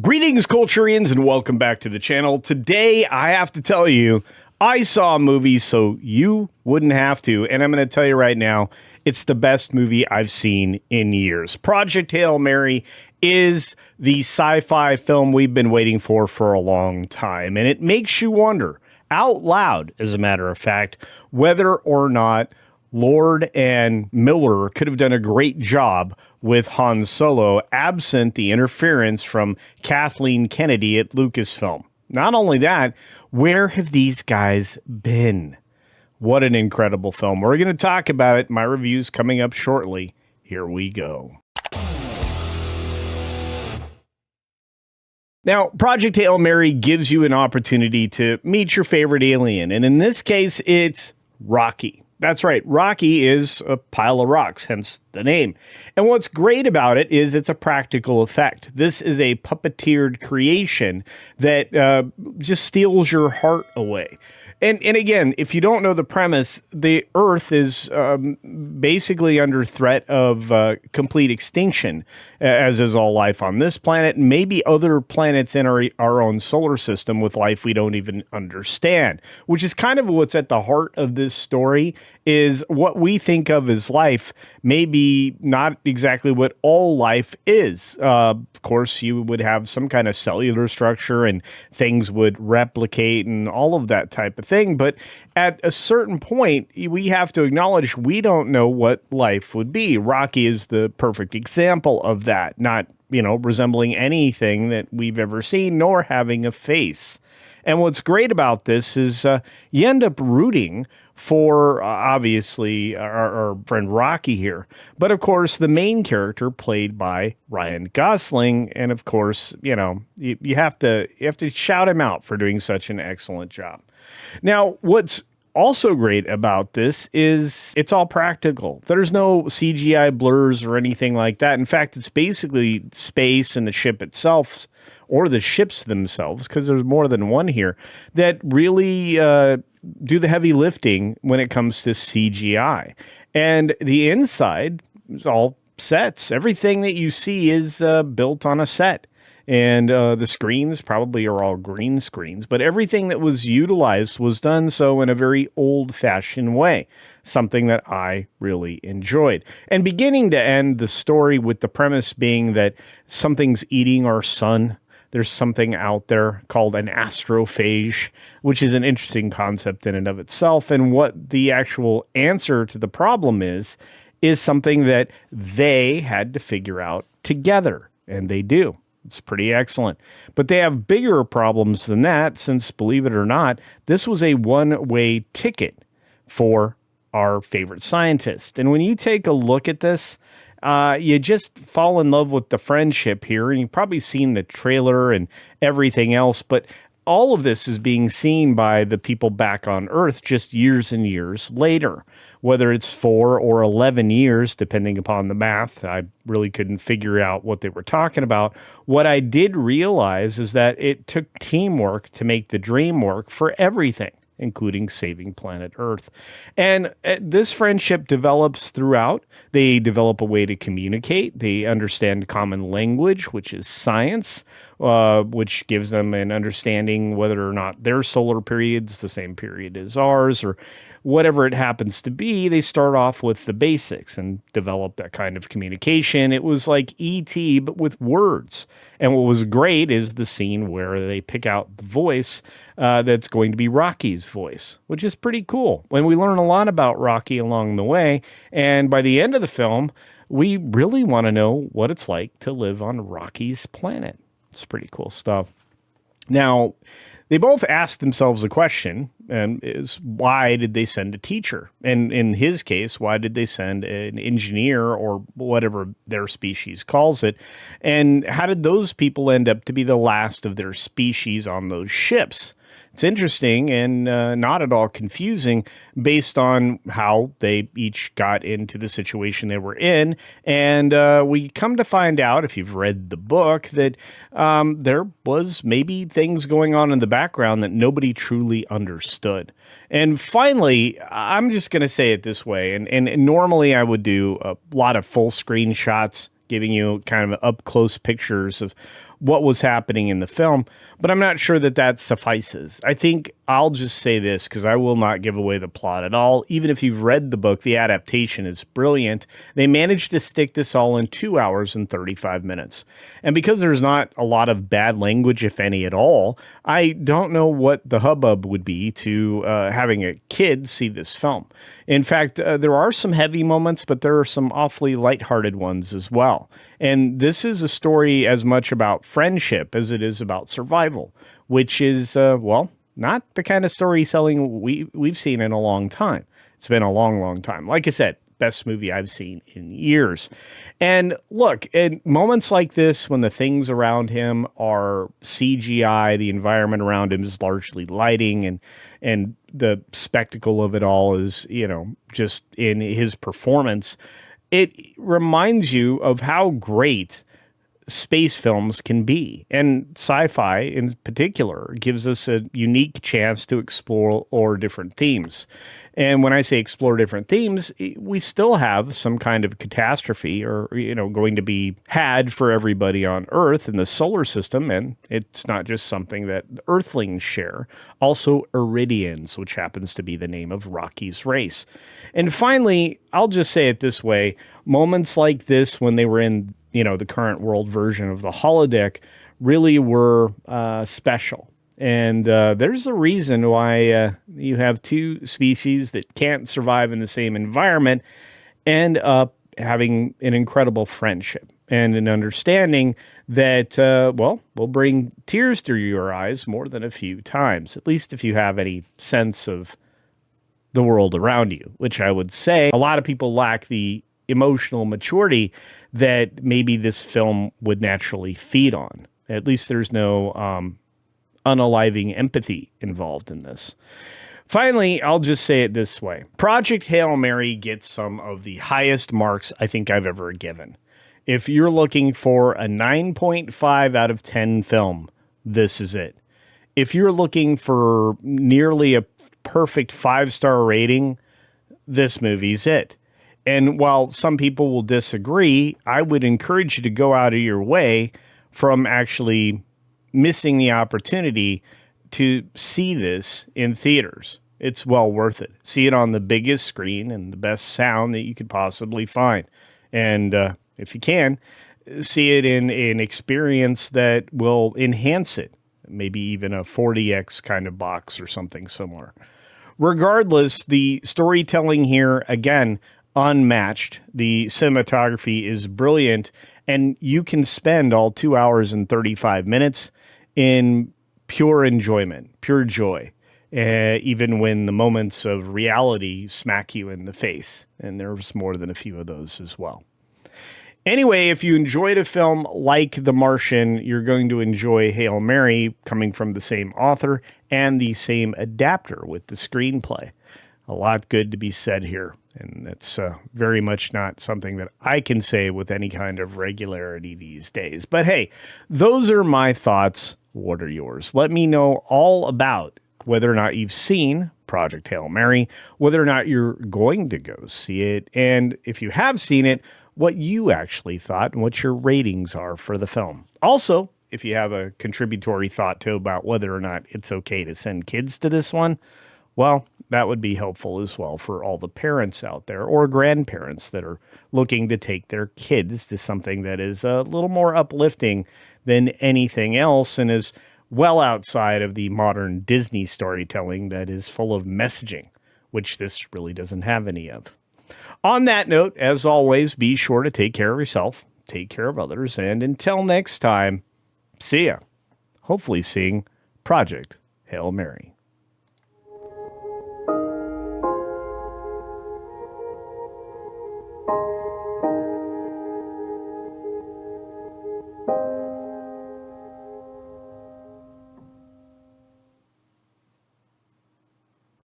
Greetings, Culturians, and welcome back to the channel. Today, I have to tell you, I saw a movie so you wouldn't have to, and I'm going to tell you right now, it's the best movie I've seen in years. Project Hail Mary is the sci-fi film we've been waiting for a long time, and it makes you wonder, out loud, as a matter of fact, whether or not Lord and Miller could have done a great job with Han Solo, absent the interference from Kathleen Kennedy at Lucasfilm. Not only that, where have these guys been? What an incredible film. We're going to talk about it. My review's coming up shortly. Here we go. Now, Project Hail Mary gives you an opportunity to meet your favorite alien, and in this case, it's Rocky. That's right. Rocky is a pile of rocks, hence the name. And what's great about it is it's a practical effect. This is a puppeteered creation that just steals your heart away. And again, if you don't know the premise, the Earth is basically under threat of complete extinction, as is all life on this planet, and maybe other planets in our own solar system with life we don't even understand, which is kind of what's at the heart of this story, is what we think of as life, maybe not exactly what all life is. Of course, you would have some kind of cellular structure and things would replicate and all of that type of thing. But at a certain point, we have to acknowledge we don't know what life would be. Rocky is the perfect example of that, not, resembling anything that we've ever seen, nor having a face. And what's great about this is you end up rooting for, obviously, our friend Rocky here. But, of course, the main character played by Ryan Gosling. And, of course, you have to shout him out for doing such an excellent job. Now, what's also great about this is it's all practical. There's no CGI blurs or anything like that. In fact, it's basically space and the ship itself, or the ships themselves, because there's more than one here, that really do the heavy lifting when it comes to CGI. And the inside is all sets. Everything that you see is built on a set. And the screens probably are all green screens, but everything that was utilized was done so in a very old-fashioned way, something that I really enjoyed. And beginning to end the story with the premise being that something's eating our sun. There's something out there called an astrophage, which is an interesting concept in and of itself. And what the actual answer to the problem is something that they had to figure out together, and they do. It's pretty excellent. But they have bigger problems than that, since, believe it or not, this was a one-way ticket for our favorite scientist. And when you take a look at this, you just fall in love with the friendship here, and you've probably seen the trailer and everything else, but all of this is being seen by the people back on Earth just years and years later. Whether it's 4 or 11 years, depending upon the math, I really couldn't figure out what they were talking about. What I did realize is that it took teamwork to make the dream work for everything, including saving planet Earth. And this friendship develops throughout. They develop a way to communicate. They understand common language, which is science, which gives them an understanding whether or not their solar period's the same period as ours, or whatever it happens to be. They start off with the basics and develop that kind of communication. It was like E.T., but with words. And what was great is the scene where they pick out the voice that's going to be Rocky's voice, which is pretty cool. When we learn a lot about Rocky along the way, and by the end of the film, we really want to know what it's like to live on Rocky's planet. It's pretty cool stuff. Now, they both ask themselves a question, and is why did they send a teacher? And in his case, why did they send an engineer, or whatever their species calls it? And how did those people end up to be the last of their species on those ships? It's interesting and not at all confusing based on how they each got into the situation they were in. And we come to find out, if you've read the book, that there was maybe things going on in the background that nobody truly understood. And finally, I'm just going to say it this way, and normally I would do a lot of full screen shots, giving you kind of up-close pictures of what was happening in the film, but I'm not sure that that suffices. I think I'll just say this because I will not give away the plot at all. Even if you've read the book, the adaptation is brilliant. They managed to stick this all in 2 hours and 35 minutes. And because there's not a lot of bad language, if any at all, I don't know what the hubbub would be to having a kid see this film. In fact, there are some heavy moments, but there are some awfully lighthearted ones as well. And this is a story as much about friendship as it is about survival, which is, well, not the kind of storytelling we've seen in a long time. It's been a long, long time. Like I said, best movie I've seen in years. And look, in moments like this, when the things around him are CGI, the environment around him is largely lighting, and the spectacle of it all is, just in his performance, it reminds you of how great space films can be. And sci-fi in particular gives us a unique chance to explore different themes. And when I say explore different themes, we still have some kind of catastrophe or, going to be had for everybody on Earth in the solar system. And it's not just something that Earthlings share. Also Iridians, which happens to be the name of Rocky's race. And finally, I'll just say it this way. Moments like this when they were in, the current world version of the holodeck really were special. And there's a reason why you have two species that can't survive in the same environment end up having an incredible friendship and an understanding that, will bring tears to your eyes more than a few times, at least if you have any sense of the world around you, which I would say a lot of people lack the emotional maturity that maybe this film would naturally feed on. At least there's no unaliving empathy involved in this. Finally, I'll just say it this way. Project Hail Mary gets some of the highest marks I think I've ever given. If you're looking for a 9.5 out of 10 film, this is it. If you're looking for nearly a perfect 5-star rating, this movie's it. And while some people will disagree, I would encourage you to go out of your way from actually missing the opportunity to see this in theaters. It's well worth it. See it on the biggest screen and the best sound that you could possibly find. And if you can, see it in an experience that will enhance it. Maybe even a 40X kind of box or something similar. Regardless, the storytelling here, again, unmatched. The cinematography is brilliant, and you can spend all 2 hours and 35 minutes in pure enjoyment, pure joy, even when the moments of reality smack you in the face. And there's more than a few of those as well. Anyway, if you enjoyed a film like The Martian, you're going to enjoy Hail Mary, coming from the same author and the same adapter with the screenplay. A lot good to be said here. And it's very much not something that I can say with any kind of regularity these days. But hey, those are my thoughts. What are yours? Let me know all about whether or not you've seen Project Hail Mary, whether or not you're going to go see it, and if you have seen it, what you actually thought and what your ratings are for the film. Also, if you have a contributory thought too about whether or not it's okay to send kids to this one, well, that would be helpful as well for all the parents out there or grandparents that are looking to take their kids to something that is a little more uplifting than anything else and is well outside of the modern Disney storytelling that is full of messaging, which this really doesn't have any of. On that note, as always, be sure to take care of yourself, take care of others, and until next time, see ya. Hopefully seeing Project Hail Mary.